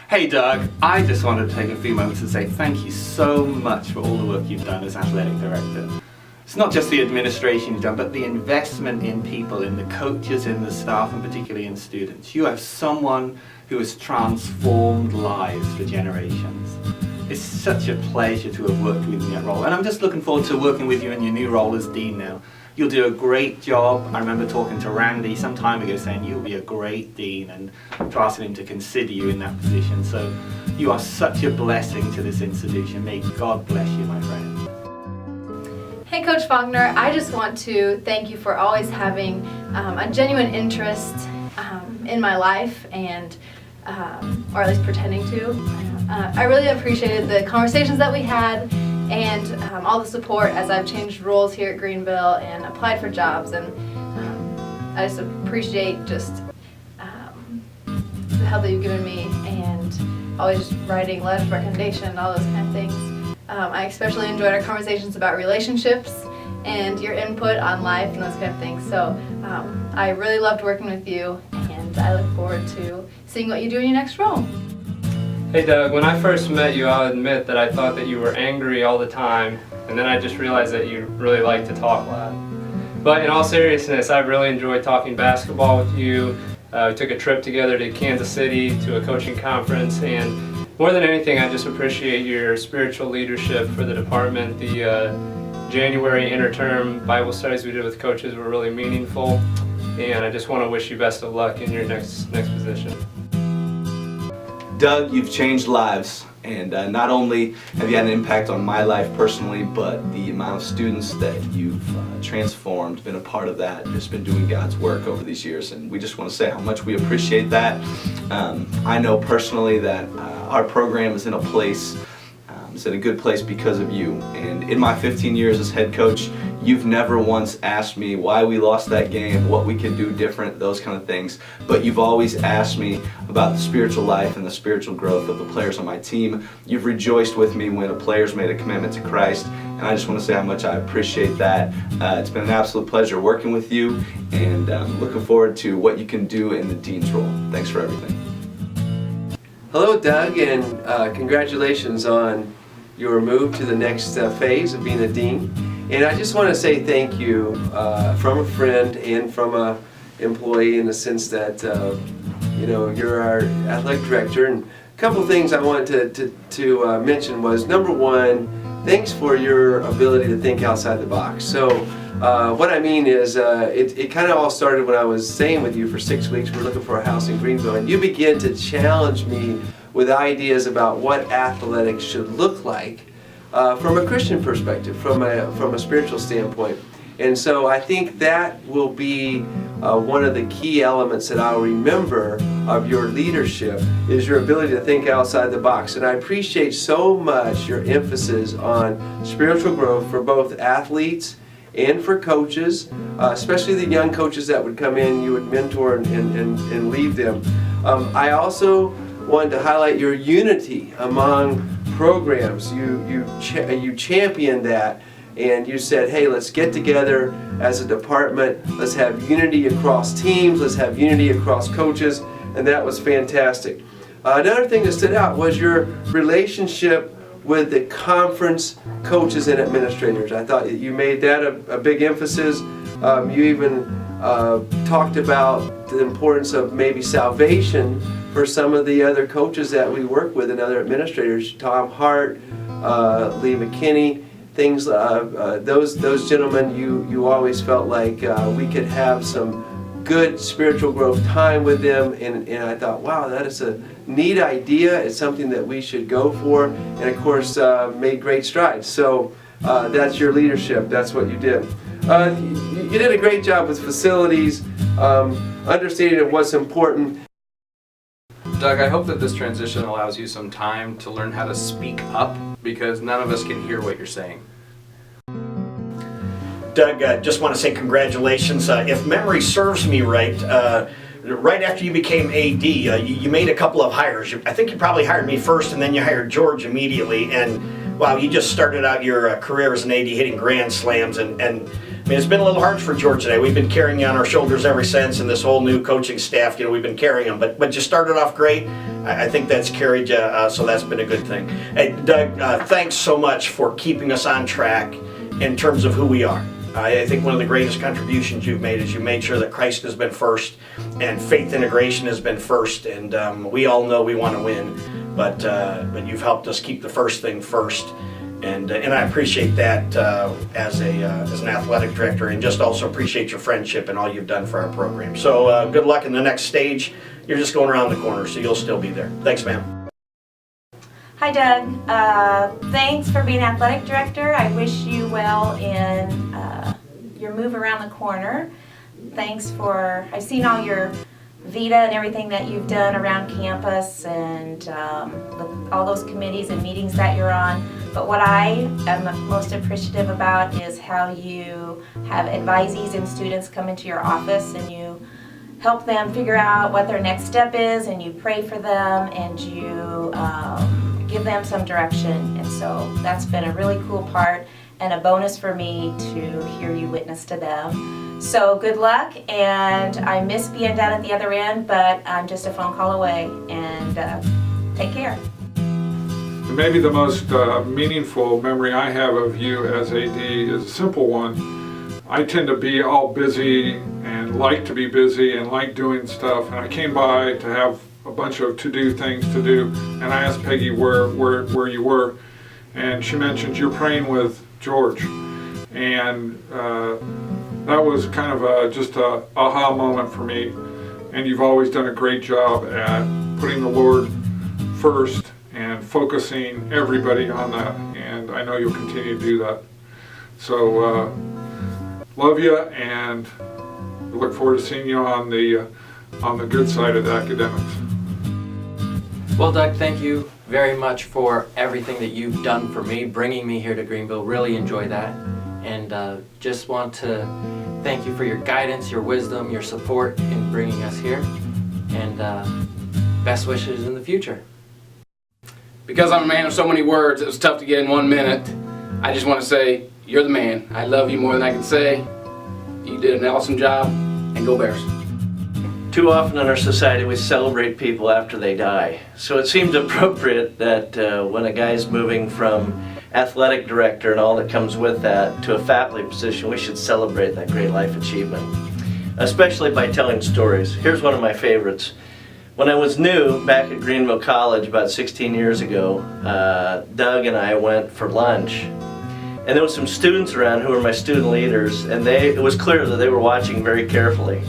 Hey Doug, I just wanted to take a few moments to say thank you so much for all the work you've done as athletic director. It's not just the administration you've done, but the investment in people, in the coaches, in the staff, and particularly in students. You have someone who has transformed lives for generations. It's such a pleasure to have worked with you in that role, and I'm just looking forward to working with you in your new role as Dean now. You'll do a great job. I remember talking to Randy some time ago saying you'll be a great Dean and to asking him to consider you in that position. So you are such a blessing to this institution. May God bless you, my friend. Hey Coach Faulkner, I just want to thank you for always having a genuine interest in my life, and or at least pretending to. I really appreciated the conversations that we had and all the support as I've changed roles here at Greenville and applied for jobs, and I just appreciate just the help that you've given me, and always just writing letters of recommendation and all those kind of things. I especially enjoyed our conversations about relationships and your input on life and those kind of things. So I really loved working with you, and I look forward to seeing what you do in your next role. Hey Doug, when I first met you, I'll admit that I thought that you were angry all the time, and then I just realized that you really like to talk loud. But in all seriousness, I really enjoyed talking basketball with you. We took a trip together to Kansas City to a coaching conference, and more than anything, I just appreciate your spiritual leadership for the department. The January interterm Bible studies we did with coaches were really meaningful, and I just want to wish you best of luck in your next position. Doug, you've changed lives, and not only have you had an impact on my life personally, but the amount of students that you've transformed, been a part of that, just been doing God's work over these years, and we just want to say how much we appreciate that. I know personally that our program is in a place, it's in a good place because of you, and in my 15 years as head coach, you've never once asked me why we lost that game, what we can do different, those kind of things, but you've always asked me about the spiritual life and the spiritual growth of the players on my team. You've rejoiced with me when a player's made a commitment to Christ, and I just want to say how much I appreciate that. It's been an absolute pleasure working with you, and looking forward to what you can do in the Dean's role. Thanks for everything. Hello Doug, and congratulations on your move to the next phase of being a Dean. And I just want to say thank you from a friend and from a employee, in the sense that you're our athletic director. And a couple of things I wanted to mention was, number one, thanks for your ability to think outside the box. So what I mean is, it kind of all started when I was staying with you for 6 weeks. We're looking for a house in Greenville, and you began to challenge me with ideas about what athletics should look like from a Christian perspective, from a spiritual standpoint. And so I think that will be one of the key elements that I'll remember of your leadership, is your ability to think outside the box. And I appreciate so much your emphasis on spiritual growth for both athletes and for coaches, especially the young coaches that would come in, you would mentor and lead them. I also wanted to highlight your unity among programs. You championed that, and you said, hey, let's get together as a department, let's have unity across teams, let's have unity across coaches, and that was fantastic. Another thing that stood out was your relationship with the conference coaches and administrators. I thought you made that a big emphasis. You even talked about the importance of maybe salvation for some of the other coaches that we work with and other administrators, Tom Hart, Lee McKinney, things. Those gentlemen, you always felt like we could have some good spiritual growth time with them, and I thought, wow, that is a neat idea. It's something that we should go for, and of course made great strides. So that's your leadership. That's what you did. You did a great job with facilities, understanding of what's important. Doug, I hope that this transition allows you some time to learn how to speak up, because none of us can hear what you're saying. Doug, just want to say congratulations. If memory serves me right, right after you became AD, you made a couple of hires. I think you probably hired me first, and then you hired George immediately. And wow, you just started out your career as an AD hitting grand slams, and I mean, it's been a little hard for George today. We've been carrying you on our shoulders ever since, and this whole new coaching staff, we've been carrying them. But you started off great. I think that's carried you, so that's been a good thing. Hey, Doug, thanks so much for keeping us on track in terms of who we are. I think one of the greatest contributions you've made is you made sure that Christ has been first and faith integration has been first. And we all know we want to win, but you've helped us keep the first thing first. And I appreciate that as an athletic director, and just also appreciate your friendship and all you've done for our program. So good luck in the next stage. You're just going around the corner, so you'll still be there. Thanks, ma'am. Hi, Doug. Thanks for being athletic director. I wish you well in your move around the corner. Thanks for, I've seen all your Vita and everything that you've done around campus, and with all those committees and meetings that you're on. But what I am most appreciative about is how you have advisees and students come into your office and you help them figure out what their next step is, and you pray for them, and you give them some direction. And so that's been a really cool part and a bonus for me to hear you witness to them. So good luck, and I miss being down at the other end, but I'm just a phone call away, and take care. Maybe the most meaningful memory I have of you as AD is a simple one. I tend to be all busy and like to be busy and like doing stuff, and I came by to have a bunch of to-do things to do, and I asked Peggy where you were, and she mentioned you're praying with George, and that was kind of just a aha moment for me. And you've always done a great job at putting the Lord first and focusing everybody on that, and I know you'll continue to do that. So love you, and we look forward to seeing you on the good side of the academics. Well, Doug, thank you very much for everything that you've done for me, bringing me here to Greenville. Really enjoy that, and just want to thank you for your guidance, your wisdom, your support in bringing us here, and best wishes in the future. Because I'm a man of so many words, it was tough to get in 1 minute. I just want to say, you're the man. I love you more than I can say. You did an awesome job, and go Bears. Too often in our society we celebrate people after they die. So it seems appropriate that when a guy's moving from athletic director and all that comes with that to a faculty position, we should celebrate that great life achievement, especially by telling stories. Here's one of my favorites. When I was new back at Greenville College about 16 years ago, Doug and I went for lunch, and there was some students around who were my student leaders, and it was clear that they were watching very carefully.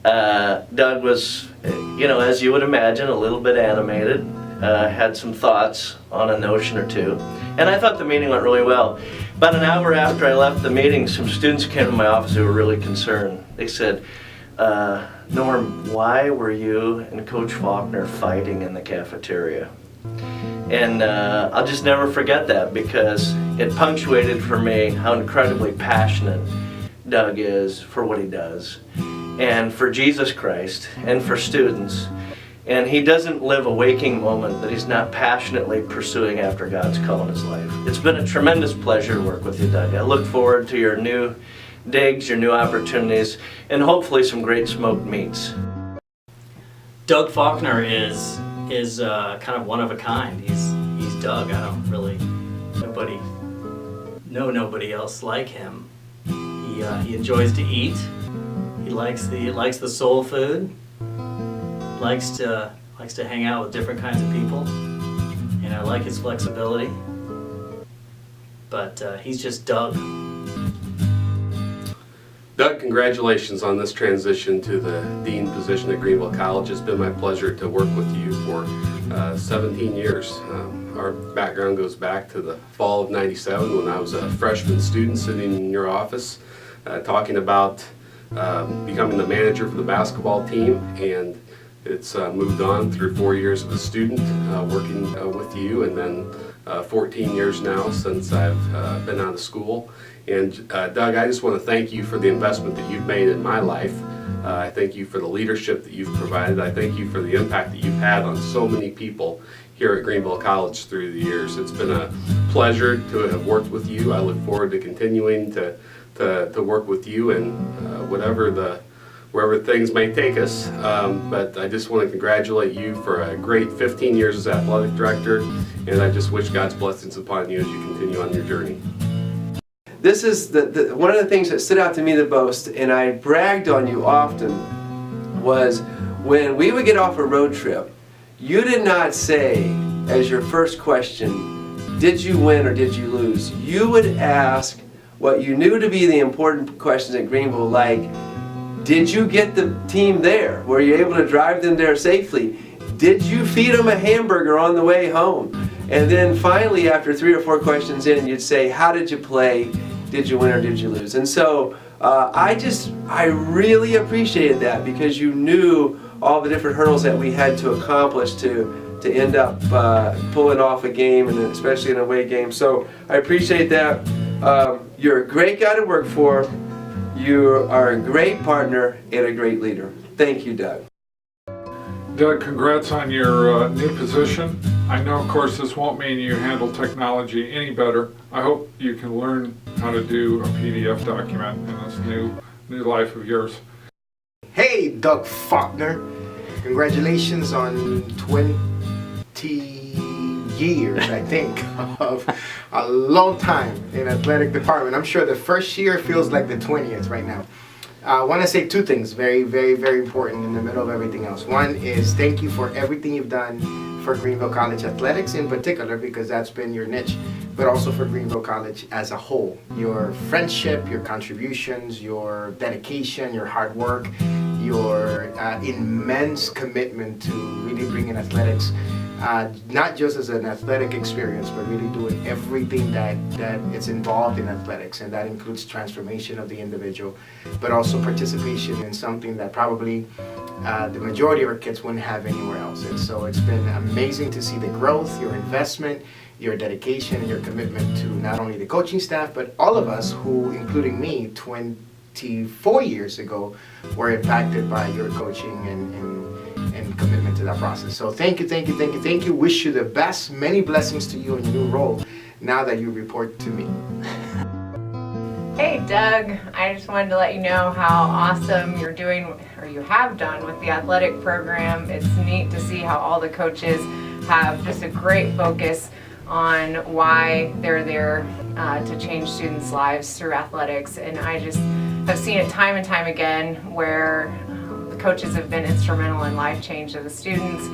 Doug was, as you would imagine, a little bit animated, had some thoughts on a notion or two, and I thought the meeting went really well. About an hour after I left the meeting, some students came to my office who were really concerned. They said, Norm, why were you and Coach Faulkner fighting in the cafeteria? And I'll just never forget that, because it punctuated for me how incredibly passionate Doug is for what he does, and for Jesus Christ, and for students. And he doesn't live a waking moment that he's not passionately pursuing after God's call in his life. It's been a tremendous pleasure to work with you, Doug. I look forward to your new digs, your new opportunities, and hopefully some great smoked meats. Doug Faulkner is kind of one of a kind. He's Doug. I don't really nobody else like him. He enjoys to eat. He likes the soul food. Likes to hang out with different kinds of people. And I like his flexibility. But he's just Doug. Doug, congratulations on this transition to the dean position at Greenville College. It's been my pleasure to work with you for 17 years. Our background goes back to the fall of '97 when I was a freshman student sitting in your office talking about becoming the manager for the basketball team, and it's moved on through 4 years of a student working with you, and then 14 years now since I've been out of school. And Doug, I just want to thank you for the investment that you've made in my life. I thank you for the leadership that you've provided. I thank you for the impact that you've had on so many people here at Greenville College through the years. It's been a pleasure to have worked with you. I look forward to continuing to to work with you and wherever things may take us. But I just want to congratulate you for a great 15 years as athletic director, and I just wish God's blessings upon you as you continue on your journey. This is one of the things that stood out to me the most, and I bragged on you often, was when we would get off a road trip, you did not say as your first question, did you win or did you lose? You would ask what you knew to be the important questions at Greenville, like, did you get the team there? Were you able to drive them there safely? Did you feed them a hamburger on the way home? And then finally, after 3 or 4 questions in, you'd say, how did you play? Did you win or did you lose? And so I really appreciated that, because you knew all the different hurdles that we had to accomplish to end up pulling off a game, and especially an away game. So I appreciate that. You're a great guy to work for. You are a great partner and a great leader. Thank you, Doug. Doug, congrats on your new position. I know, of course, this won't mean you handle technology any better. I hope you can learn how to do a PDF document in this new life of yours. Hey, Doug Faulkner. Congratulations on 20 years, I think, of a long time in athletic department. I'm sure the first year feels like the 20th right now. I want to say 2 things, very, very, very important in the middle of everything else. One is thank you for everything you've done for Greenville College athletics in particular, because that's been your niche, but also for Greenville College as a whole. Your friendship, your contributions, your dedication, your hard work, your immense commitment to really bringing athletics, not just as an athletic experience, but really doing everything that it's involved in athletics, and that includes transformation of the individual, but also participation in something that probably the majority of our kids wouldn't have anywhere else. And so it's been amazing to see the growth, your investment, your dedication, and your commitment to not only the coaching staff, but all of us who, including me, 24 years ago, were impacted by your coaching and commitment to that process. So thank you, thank you, thank you, thank you. Wish you the best. Many blessings to you in your new role now that you report to me. Hey Doug, I just wanted to let you know how awesome you're doing, or you have done, with the athletic program. It's neat to see how all the coaches have just a great focus on why they're there to change students' lives through athletics. And I just have seen it time and time again where the coaches have been instrumental in life change of the students.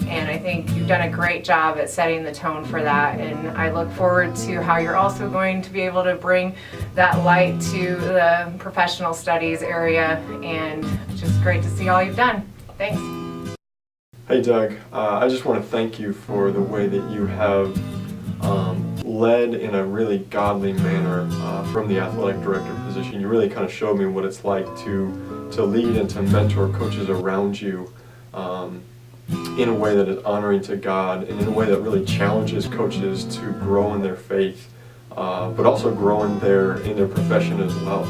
And I think you've done a great job at setting the tone for that. And I look forward to how you're also going to be able to bring that light to the professional studies area. And it's just great to see all you've done. Thanks. Hey Doug, I just want to thank you for the way that you have led in a really godly manner from the athletic director position. You really kind of showed me what it's like to lead and to mentor coaches around you in a way that is honoring to God, and in a way that really challenges coaches to grow in their faith, but also grow in their profession as well.